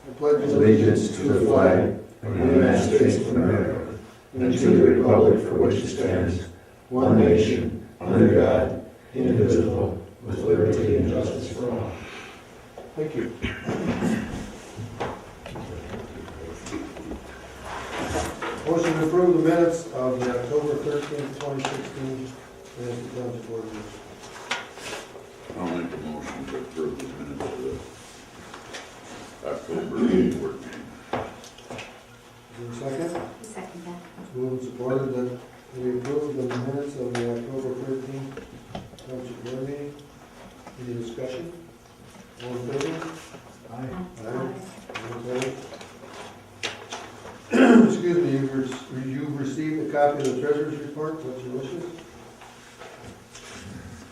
I pledge allegiance to the flag of the United States of America and to the republic for which it stands, one nation, under God, indivisible, with liberty and justice for all. Thank you. Motion to approve the minutes of the October 13th, 2016 Manistee Township Board meeting. I'll make a motion to approve the minutes of the October board meeting. Is there a second? Second that. It's moved and supported that we approve the minutes of the October 13th Township Board meeting. Any discussion? All in favor? Aye. All opposed? Excuse me, you've received a copy of the treasurer's report. What's your wishes?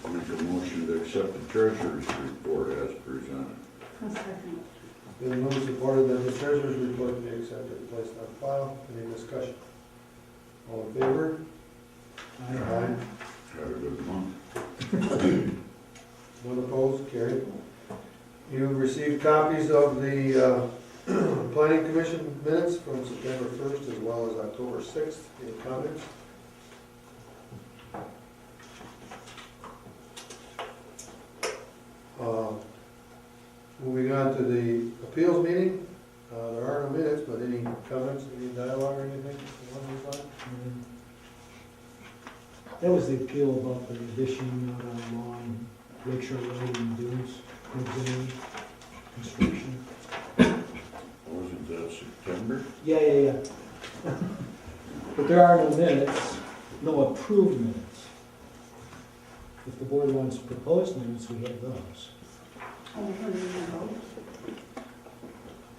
I'll make a motion to accept the treasurer's report as presented. Second. Been moved and supported that the treasurer's report be accepted and placed on file. Any discussion? All in favor? Aye. Had a good month. None opposed? Carried. You received copies of the Planning Commission minutes from September 1st as well as October 6th. Any comments? Moving on to the appeals meeting, there are no minutes, but any comments, any dialogue or anything along those lines? That was the appeal about the addition out on Long Lakeshore Road and Dunes, Mid-Zone construction. Wasn't that September? Yeah. But there are no minutes, no approved minutes. If the board wants proposed minutes, we have those.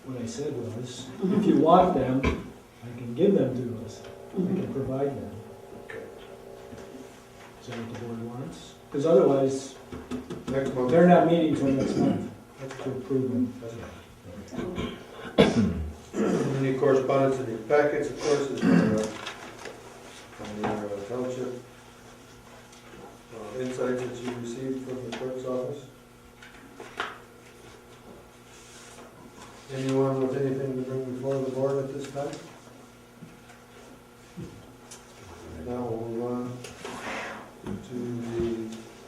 What I said was, if you want them, I can give them to us. I can provide them. Okay. Is that what the board wants? Because otherwise, Next month. they're not meeting till next month to approve them. Any correspondence in your packets, of course, is from your township insights that you received from the clerk's office. Anyone with anything to bring before the board at this time? Now we'll move on to the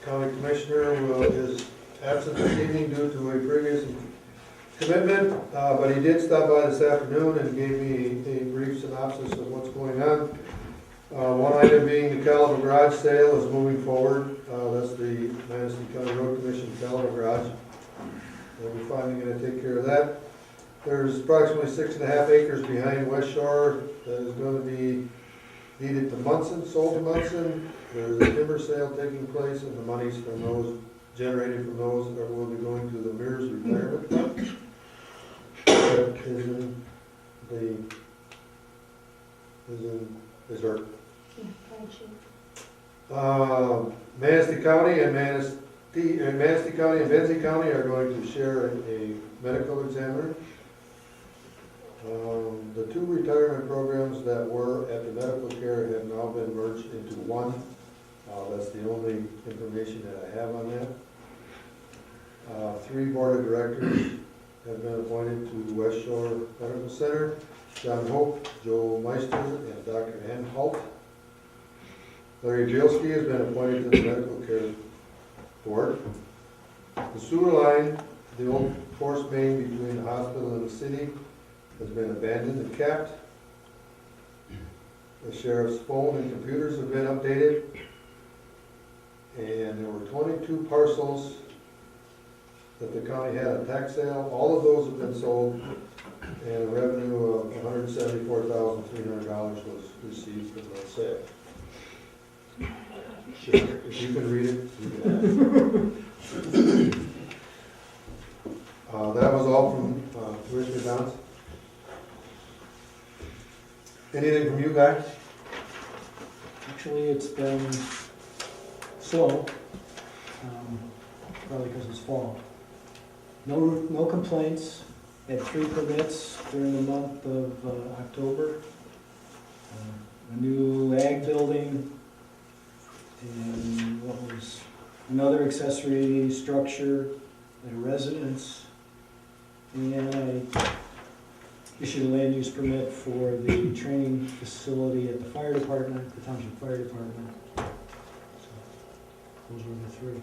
county commissioner who is absent this evening due to a previous commitment, but he did stop by this afternoon and gave me a brief synopsis of what's going on. One item being the Caliber garage sale is moving forward. That's the Manistee County Road Commission Caliber garage. We're finally going to take care of that. There's approximately 6.5 acres behind West Shore that is going to be deeded to Munson, sold to Munson. There's a timber sale taking place, and the monies from those, generated from those, will be going to the Mears Retirement Fund. That is our Manistee County and Manistee County and Benzie County are going to share a medical examiner. The two retirement programs that were at the medical care have now been merged into one. That's the only information that I have on that. 3 board of directors have been appointed to the West Shore Medical Center: John Hope, Joe Meister, and Dr. Ann Holt. Larry Bielski has been appointed to the Medical Care Board. The sewer line, the old force main between the hospital and the city, has been abandoned and capped. The sheriff's phone and computers have been updated. And there were 22 parcels that the county had on tax sale. All of those have been sold, and a revenue of $174,300 was received from that sale. If you can read it, you can have it. That was all from Commissioner Downs. Anything from you guys? Actually, it's been slow, probably because it's fall. No complaints. Had 3 permits during the month of October. A new ag building, and what was another accessory structure at a residence. And I issued a land use permit for the training facility at the fire department, the township fire department. So, those were the three.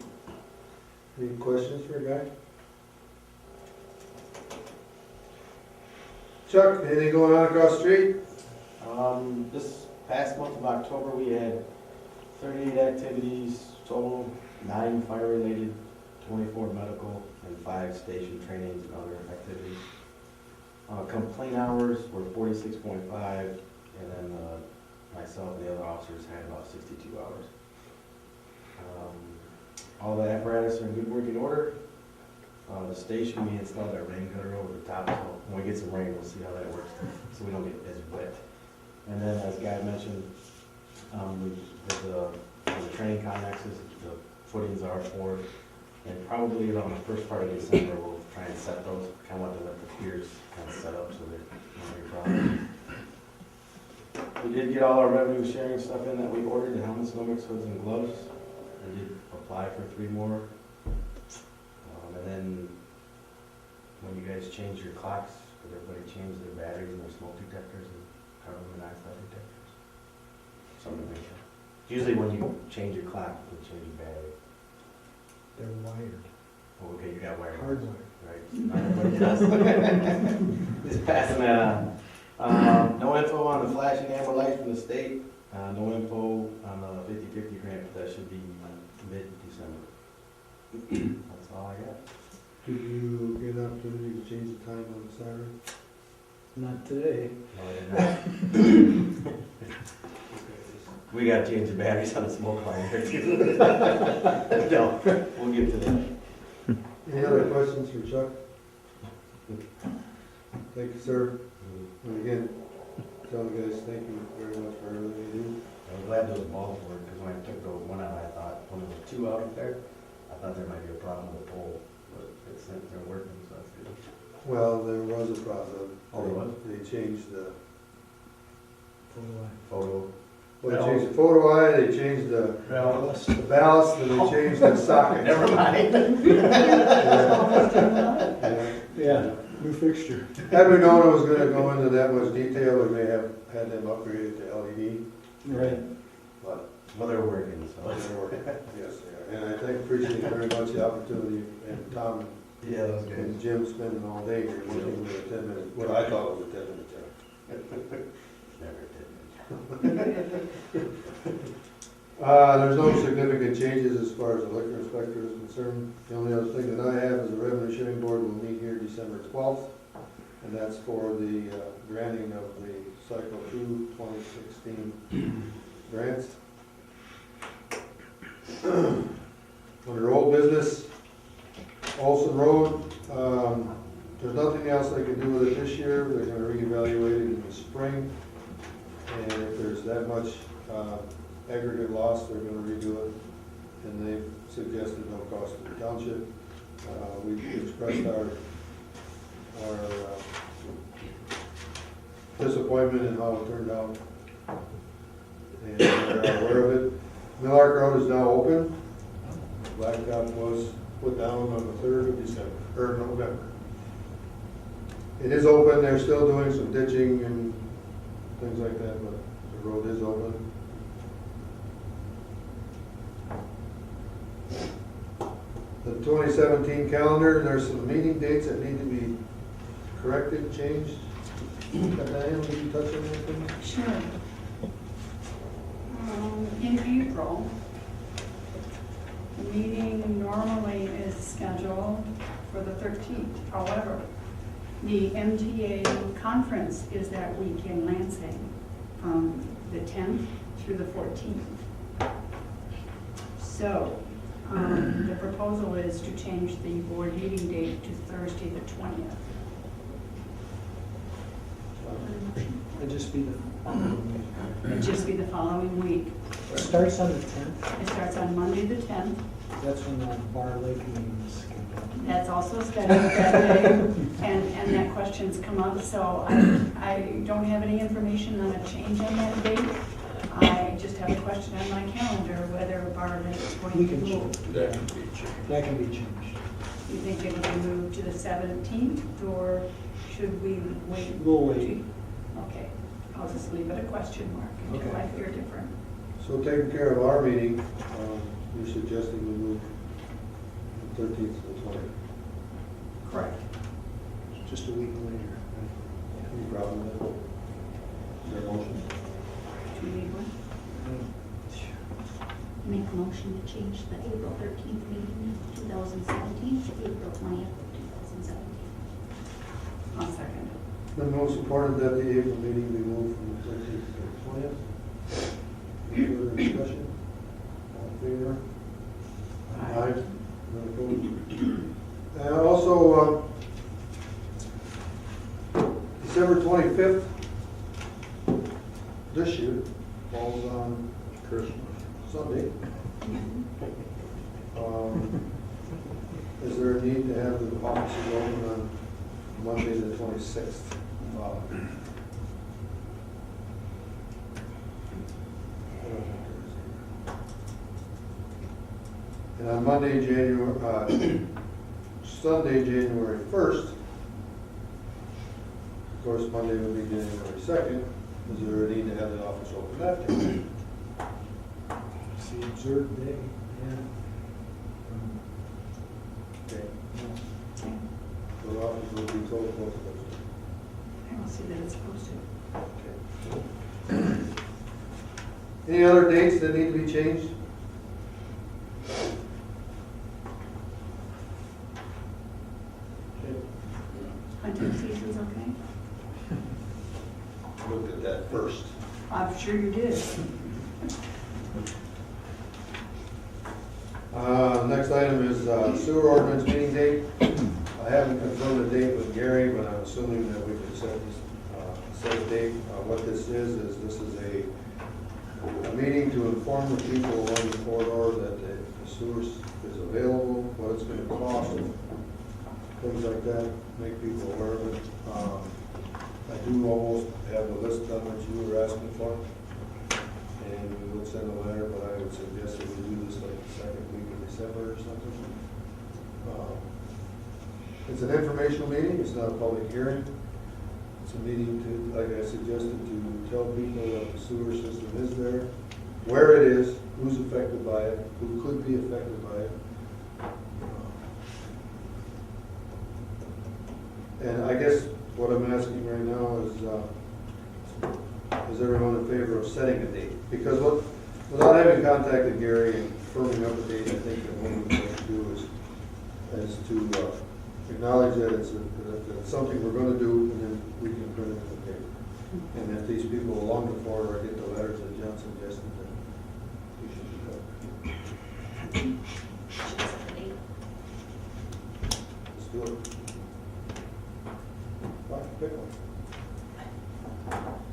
Any questions for Guy? Chuck, anything going on across the street? This past month of October, we had 38 activities total, 9 fire-related, 24 medical, and 5 station trainings and other activities. Complaint hours were 46.5, and then myself and the other officers had about 62 hours. All the apparatus are in good working order. The station, we installed our rain gutter over the top, so when we get some rain, we'll see how that works, so we don't get as wet. And then, as Guy mentioned, the training complexes, the footings are for, and probably around the first part of December, we'll try and set those, kind of let the piers kind of set up so that no problem. We did get all our revenue sharing stuff in that we ordered, the helmets, helmets, hoods, and gloves. We did apply for 3 more. And then, when you guys change your clocks, could everybody change their batteries and their smoke detectors and carbon monoxide detectors? Something like that. Usually when you change your clock, you change your battery. They're wired, Oh, okay, you got wired. hardwired. Right, not everybody does. Just passing that on. No info on the flashing amber lights from the state. No info on the 50/50 grant, but that should be mid-December. That's all I got. Did you get an opportunity to change the time on the siren? Not today. No, I did not. We gotta change the batteries on the smoke line here too. No, we'll get to that. Any other questions for Chuck? Thank you, sir. And again, tell the guys, thank you very much for everything you do. I'm glad those balls worked, because when I took the one out, I thought, when there was 2 out there, I thought there might be a problem with the pole, but it's, they're working, so that's good. Well, there was a problem. Oh, there was? They changed the, Photo. well, they changed the photo eye, they changed the Ballast. ballast, and they changed the socket. Never mind. Yeah. Yeah, new fixture. Had we known it was gonna go into that much detail, we may have had them upgraded to LED, Right. but Well, they're working, so. they're working. Yes, they are. And I think, appreciate very much the opportunity, and Tom Yeah, that was good. and Jim spending all day here working with a 10-minute, what I thought was a 10-minute job. Never did. There's no significant changes as far as the liquor inspector is concerned. The only other thing that I have is the revenue sharing board will meet here December 12th, and that's for the granting of the Cycle 2 2016 grants. Under old business, Olson Road, there's nothing else they can do with it this year. They're gonna reevaluate it in the spring. And if there's that much aggregate loss, they're gonna redo it. And they've suggested no cost to the township. We've expressed our disappointment in how it turned out. And they're aware of it. Millark Road is now open. Blacktop was put down on the 3rd of December, or November. It is open, they're still doing some ditching and things like that, but the road is open. The 2017 calendar, there's some meeting dates that need to be corrected, changed. Diane, will you touch on anything? Sure. In April, the meeting normally is scheduled for the 13th. However, the MTA conference is that week in Lansing from the 10th through the 14th. So the proposal is to change the board meeting date to Thursday the 20th. It'd just be It'd just be the following week. it starts on the 10th. It starts on Monday the 10th. That's when the Bar Lake meeting is scheduled. That's also scheduled that day, and that question's come up, so I don't have any information on a change on that date. I just have a question on my calendar whether Bar Lake is We going to can move. That can be changed. That can be changed. You think it'll be moved to the 17th, or should we wait? We'll wait. Okay, I'll just leave it a question mark until Okay. I hear different. So taking care of our meeting, you're suggesting we move the 13th to the 20th. Correct. Just a week later. Any problem with that? Is there a motion? Do you need one? Make a motion to change the April 13th meeting, 2017, to April 20th, 2017. I'll second. Been moved and supported that the April meeting be moved from the 13th to the 20th. Any further discussion? All in favor? Aye. None opposed? And also, December 25th, this year, falls on Christmas. Sunday. Is there a need to have the offices open on Monday, the 26th? I don't think there is. And on Sunday, January 1st, of course, Monday would be January 2nd, is there a need to have the office open that day? It's the observed day, yeah. Okay, Okay. so the office will be closed both of those. I don't see that it's posted. Okay. Any other dates that need to be changed? Okay, Hunting season's okay? looked at that first. I'm sure you did. Next item is sewer ordinance meeting date. I haven't confirmed the date with Gary, but I'm assuming that we can set a date. What this is this is a meeting to inform the people along the corridor that the sewer is available, what it's gonna cost, things like that, make people aware of it. I do almost have the list done that you were asking for, and we would send a letter, but I would suggest that we do this like the second week of December or something. It's an informational meeting, it's not a public hearing. It's a meeting to, like I suggested, to tell people that the sewer system is there, where it is, who's affected by it, who could be affected by it. And I guess what I'm asking right now is everyone in favor of setting a date? Because without having contacted Gary and firming up a date, I think that what we need to do is to acknowledge that it's something we're going to do, and then we can print it in the paper. And if these people along the corridor get the letters that John suggested, then we should do that. Should set the date. Let's do it. Fine, pick one.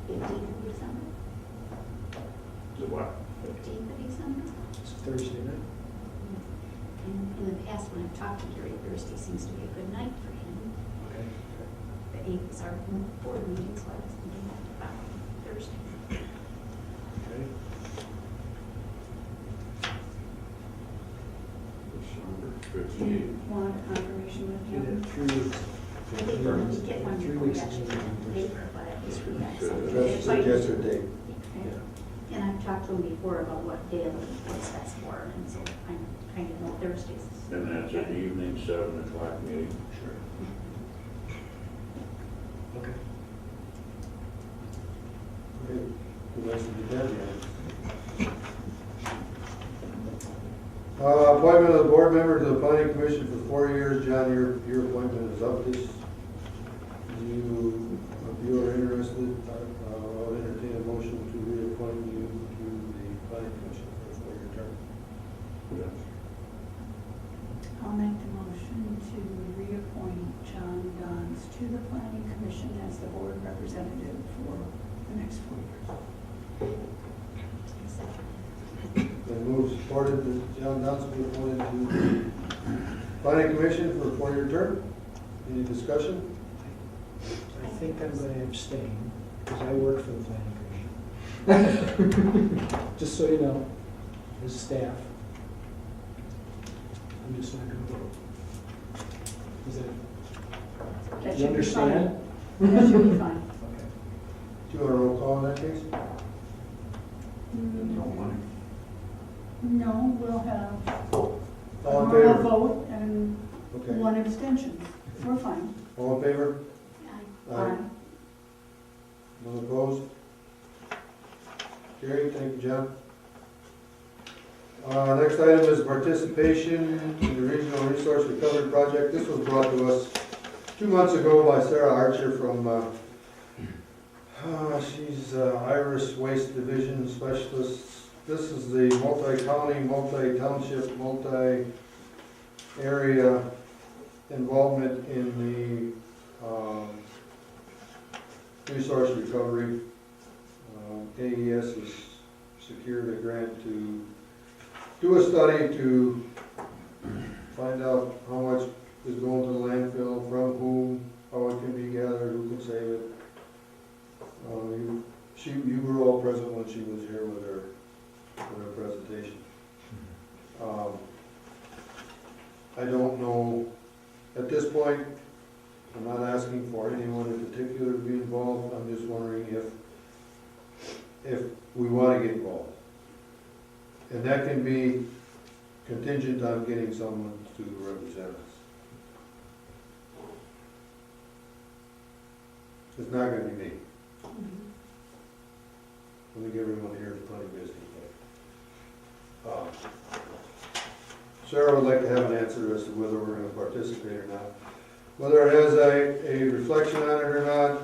15th of December. The what? 15th of December. It's Thursday night. And in the past, when I've talked to Gary, Thursday seems to be a good night for him. Okay. The 8th is our board meeting, so I was thinking about Thursday. Okay. December Do you 15th. want a confirmation with Get you? it 3 weeks. I didn't know we get one 3 before we weeks. actually put it on paper, but at least we got something. That's If I- suggested date. Okay. And I've talked to him before about what day of the week works best for him, and so I'm trying to know Thursdays. And that's an evening, 7 o'clock meeting. Sure. Okay. Okay, who wants to do that yet? Appointment of the board member to the planning commission for 4 years. John, your appointment is up this. If you are interested, I'll entertain a motion to reappoint you to the planning commission for a 4-year term. Yes. I'll make the motion to reappoint John Guns to the planning commission as the board representative for the next 4 years. Then move supported that John Duns be appointed to the planning commission for a 4-year term. Any discussion? I think I'm going to abstain, because I work for the planning commission. Just so you know, as staff. I'm just not going to vote. Is it, That you should be fine. understand? That should be fine. Okay. Do you want a roll call in that case? Mm, No, we'll have All in a favor? vote and Okay. one abstention. We're fine. All in favor? Aye. None opposed? Carried, thank you, John. Next item is participation in the Regional Resource Recovery Project. This was brought to us 2 months ago by Sarah Archer from, she's Iris Waste Division Specialist. This is the multi-county, multi-township, multi-area involvement in the resource recovery. AES has secured a grant to do a study to find out how much is going to the landfill, from whom, how it can be gathered, who can save it. You were all present when she was here with her presentation. I don't know, at this point, I'm not asking for anyone in particular to be involved. I'm just wondering if we want to get involved. And that can be contingent on getting someone to represent us. It's not going to be me. I think everyone here is plenty busy. Sarah would like to have an answer as to whether we're going to participate or not. Whether it has a reflection on it or not,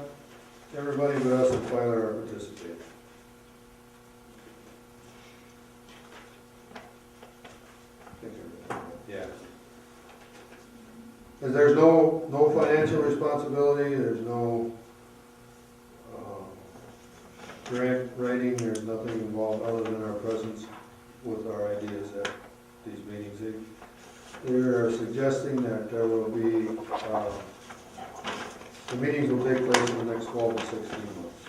everybody but us and Tyler are participating. Yeah. Because there's no financial responsibility, there's no grant writing, there's nothing involved other than our presence with our ideas at these meetings. They are suggesting that there will be, the meetings will take place in the next 12 to 16 months.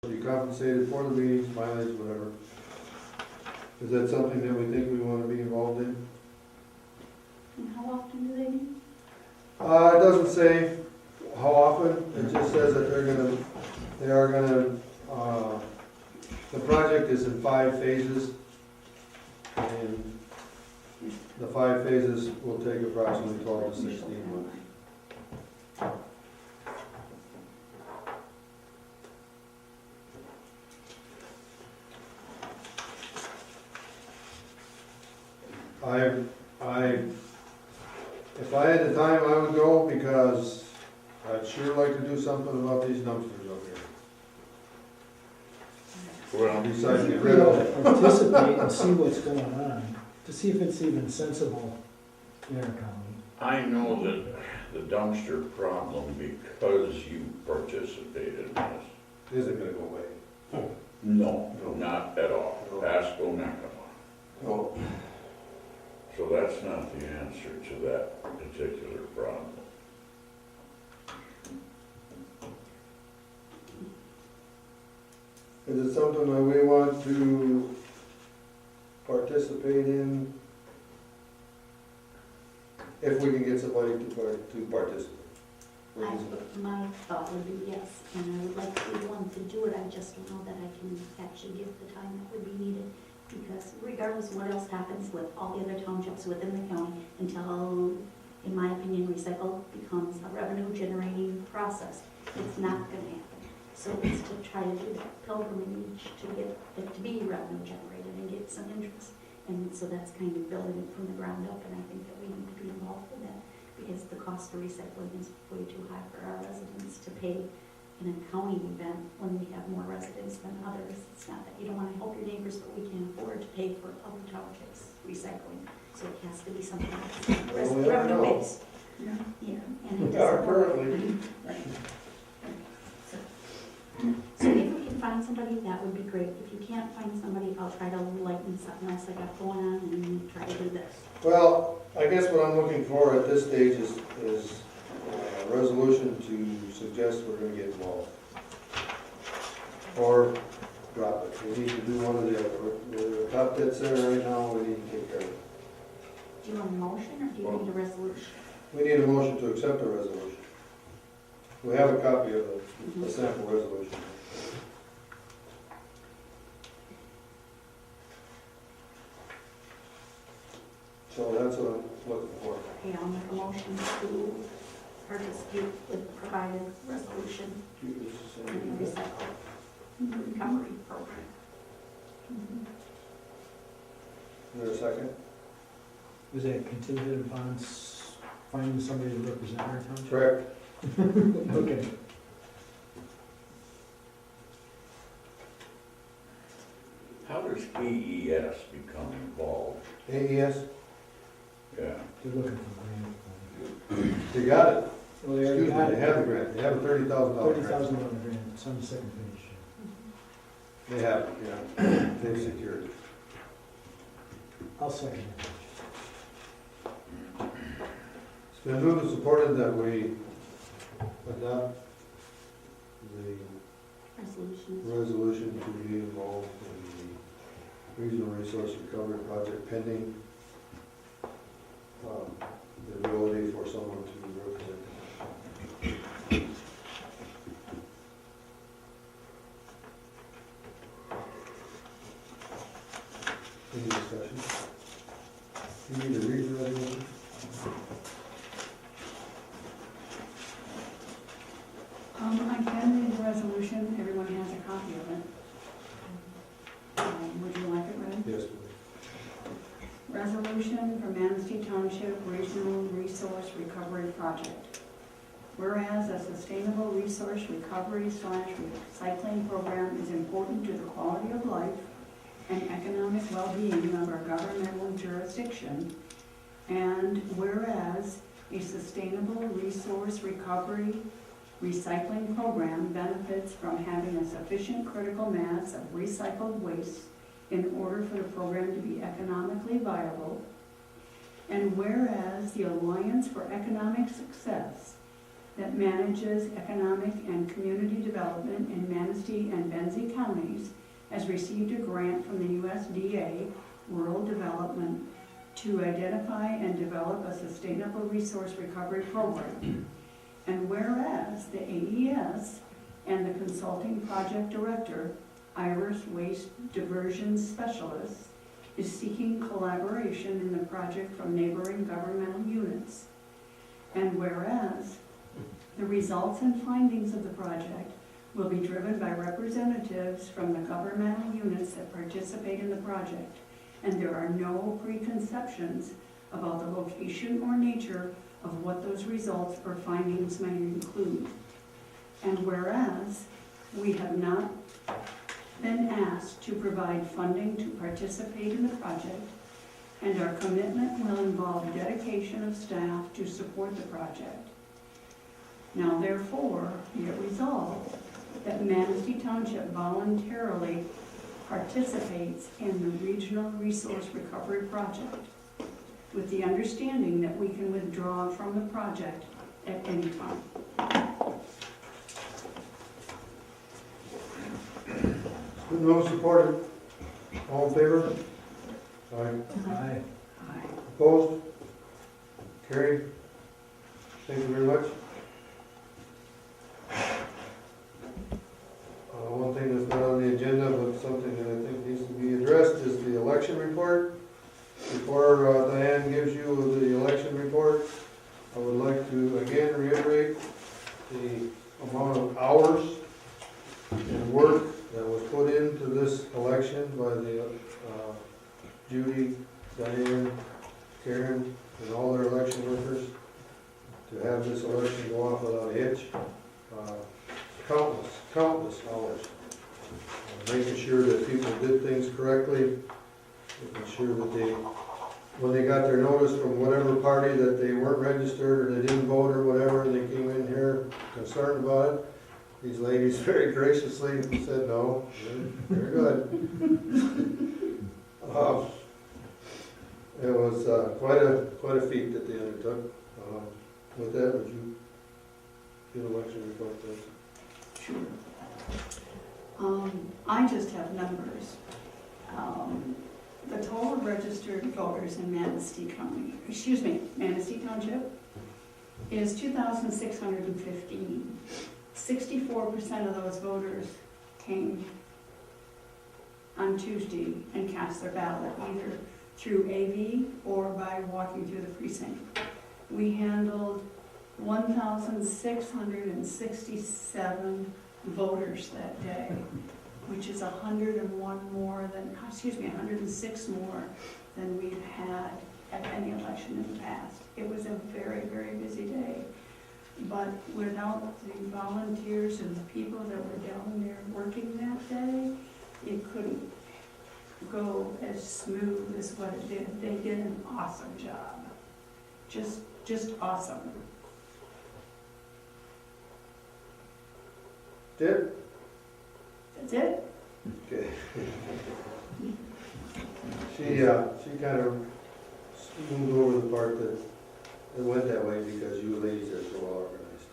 Be compensated for the meetings, mileage, whatever. Is that something that we think we want to be involved in? And how often do they meet? It doesn't say how often, it just says that they are gonna, the project is in 5 phases. And the 5 phases will take approximately 12 to 16 months. If I had the time, I would go, because I'd sure like to do something about these dumpsters up here. Well, Besides get We rid of ought it. to participate and see what's going on, to see if it's even sensible in our county. I know that the dumpster problem, because you participated in this, Isn't gonna go away. no, not at all. Pasco Nakama. No. So that's not the answer to that particular problem. Is it something that we want to participate in? If we can get somebody to participate. My thought would be yes, and I would like to be the one to do it, I just don't know that I can actually give the time that would be needed. Because regardless of what else happens with all the other townships within the county, until, in my opinion, recycle becomes a revenue generating process, it's not gonna happen. So it's to try to do that pilgrimage to get it to be revenue generated and get some interest. And so that's kind of building it from the ground up, and I think that we need to be involved in that, because the cost of recycling is way too high for our residents to pay in a county event when we have more residents than others. It's not that you don't want to help your neighbors, but we can't afford to pay for other townships recycling. So it has to be something that's Well, we never know. revenue based. Yeah. Yeah, and it Yeah, doesn't. currently. Right. So if we can find somebody, that would be great. If you can't find somebody, I'll try to lighten something else I got going on and try to do this. Well, I guess what I'm looking for at this stage is a resolution to suggest we're gonna get involved. Or drop it. We need to do one or the other. The top that's there right now, we need to take care of it. Do you want a motion or do you need a resolution? We need a motion to accept the resolution. We have a copy of the sample resolution. So that's what I'm looking for. Okay, I'll make a motion to participate with the provided resolution in the recycle recovery program. Is there a second? Was that contingent upon finding somebody to represent our township? Correct. Okay. How does AES become involved? AES, Yeah. They're looking for grant. they got it. Well, they already Excuse me, got they it. have the grant. They have a $30,000 grant. $30,000 grant, it's on the second page. They have it, yeah. They've secured it. I'll second it. It's been moved and supported that we adopt the Resolutions. resolution to be involved in the regional resource recovery project pending the ability for someone to represent. Any discussion? You need to read the resolution? I can read the resolution, everyone has a copy of it. Would you like it read? Yes, please. Resolution for Manistee Township Regional Resource Recovery Project. Whereas a sustainable resource recovery/recycling program is important to the quality of life and economic well-being of our governmental jurisdiction, and whereas a sustainable resource recovery recycling program benefits from having a sufficient critical mass of recycled waste in order for the program to be economically viable, and whereas the Alliance for Economic Success that manages economic and community development in Manistee and Benzie counties has received a grant from the USDA Rural Development to identify and develop a sustainable resource recovery program. And whereas the AES and the consulting project director, Iris Waste Diversion Specialist, is seeking collaboration in the project from neighboring governmental units. And whereas the results and findings of the project will be driven by representatives from the governmental units that participate in the project, and there are no preconceptions about the location or nature of what those results or findings may include. And whereas we have not been asked to provide funding to participate in the project, and our commitment will involve dedication of staff to support the project. Now therefore, be it resolved that Manistee Township voluntarily participates in the Regional Resource Recovery Project, with the understanding that we can withdraw from the project at any time. Been moved, supported. All in favor? Aye. Aye. Aye. Opposed? Carried. Thank you very much. One thing that's not on the agenda, but something that I think needs to be addressed is the election report. Before Diane gives you the election report, I would like to again reiterate the amount of hours and work that was put into this election by the Judy, Diane, Karen, and all their election workers to have this election go off without a hitch. Countless hours. Making sure that people did things correctly, making sure that they, when they got their notice from whatever party that they weren't registered or they didn't vote or whatever, and they came in here concerned about it, these ladies very graciously said, no, you're good. It was quite a feat that they undertook. With that, would you give an election report, please? Sure. I just have numbers. The total registered voters in Manistee County, Manistee Township is 2,615. 64% of those voters came on Tuesday and cast their ballot either through AV or by walking through the precinct. We handled 1,667 voters that day, which is 106 more than we've had at any election in the past. It was a very, very busy day. But without the volunteers and the people that were down there working that day, it couldn't go as smooth as what it did. They did an awesome job. Just awesome. Did? That's it? Okay. She kind of moved over the part that it went that way because you ladies are so well organized.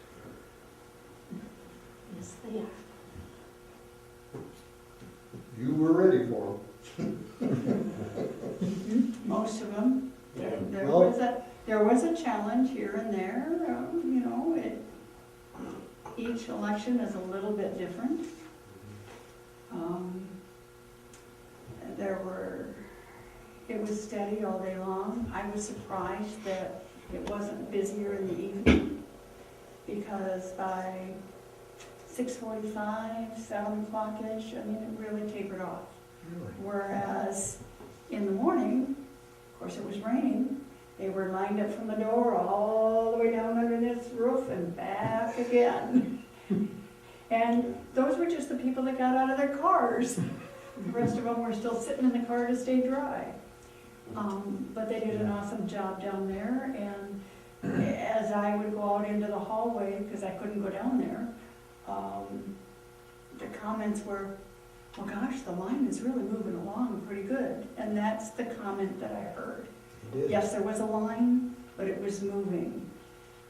Yes, they are. You were ready for them. Most of them. There Well- was a challenge here and there, each election is a little bit different. It was steady all day long. I was surprised that it wasn't busier in the evening because by 6:45, 7 o'clock-ish, it really tapered off. Whereas in the morning, of course it was raining, they were lined up from the door all the way down under this roof and back again. And those were just the people that got out of their cars. The rest of them were still sitting in the car to stay dry. But they did an awesome job down there, and as I would go out into the hallway, because I couldn't go down there, the comments were, well, gosh, the line is really moving along pretty good. And that's the comment that I heard. Yes, there was a line, but it was moving,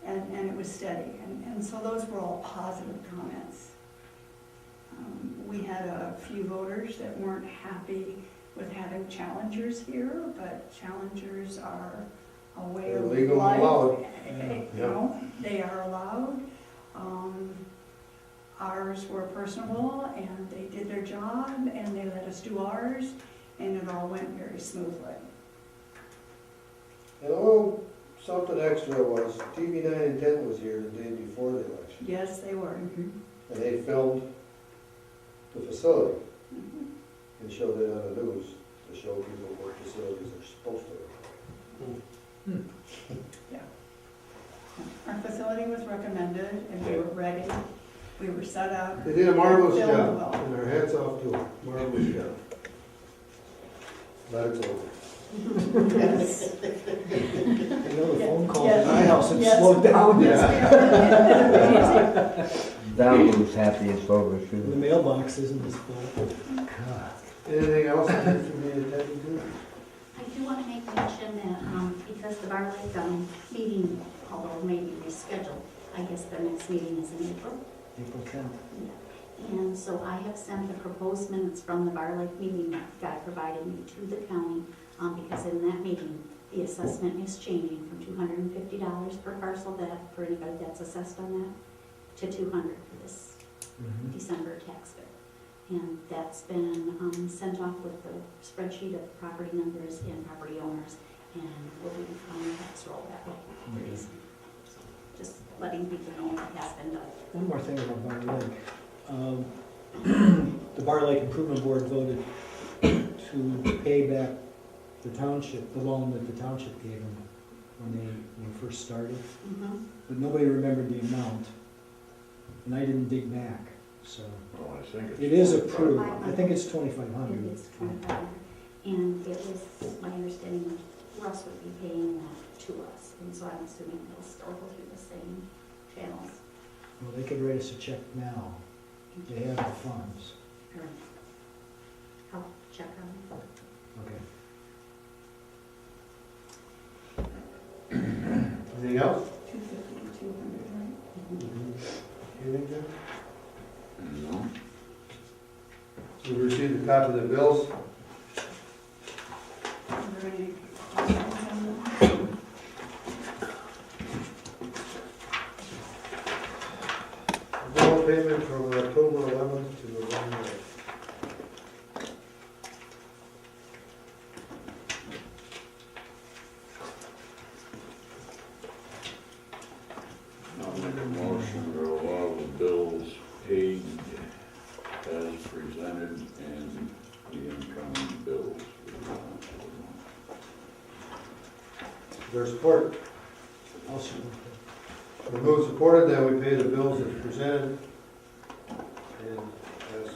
and it was steady. And so those were all positive comments. We had a few voters that weren't happy with having challengers here, but challengers are a way They're of legal and life. allowed. They are allowed. Ours were personable, and they did their job, and they let us do ours, and it all went very smoothly. And oh, something extra was TV 9 and 10 was here the day before the election. Yes, they were. And they filmed the facility and showed it on the news to show people what facilities are supposed to look Yeah. Our facility was recommended, and we were ready. We were set up. like. They did a marvelous Filmed job, well. and our hats off to them, marvelous job. But it's over. Yes. The phone calls Yes. in my house have Yes. slowed down. Yes, Don was happy it's over The too. mailbox isn't as full. Anything else that needs to be attended to? I do want to make mention that because the Bar Lake meeting, although maybe rescheduled, I guess their next meeting is in April. April 10th. And so I have sent the proposed minutes from the Bar Lake meeting that Guy provided me to the county, because in that meeting, the assessment is changing from $250 per parcel, that for anybody that's assessed on that, to $200 for this December tax bill. And that's been sent off with the spreadsheet of property numbers and property owners, and will be on the tax roll that way for December. So just letting people know what has been done. One more thing about Bar Lake. The Bar Lake Improvement Board voted to pay back the township, the loan that the township gave them when they first started. But nobody remembered the amount, and I didn't dig back, so. Well, I think it's. It is approved. I think it's 2,500. It is 2,500, and it was my understanding that Russ would be paying that to us, and so I'm assuming it'll still go through the same channels. Well, they could write us a check now. They have the funds. Or I'll check on it. Okay. Anything else? 250 to 200, right? Anything, Jim? No. We received a copy of the bills. there any questions on that? Bill payment from October 11th to November 8th. I'll make a motion to allow the bills paid as presented and the incoming bills. Is there support? I'll support We move supported that we pay the bills as presented and as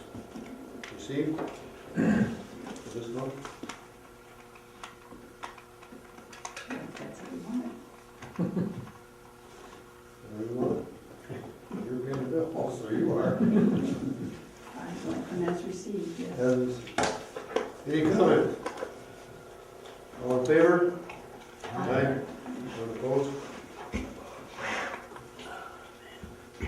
received for this month. If that's what you want. Everyone? You're paying the bill, also you are. And that's received, yes. Any comment? All in favor? Aye. None opposed?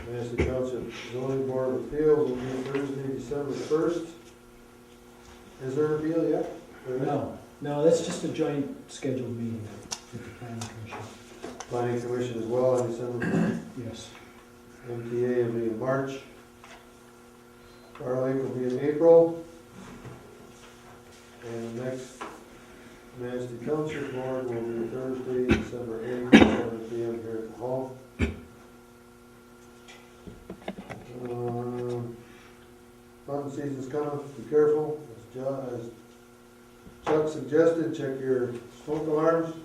Manistee Township Zoning Board of Appeals will be Thursday, December 1st. Is there an appeal yet? it. No, that's just a joint scheduled meeting with the planning commission. Planning Commission as well on December 1st. Yes. MTA will be in March. Far Lake will be in April. And the next Manistee Township Board will be Thursday, December 8th, 7 p.m. here at the hall. Hunting season's coming, be careful. As Chuck suggested, check your smoke alarms.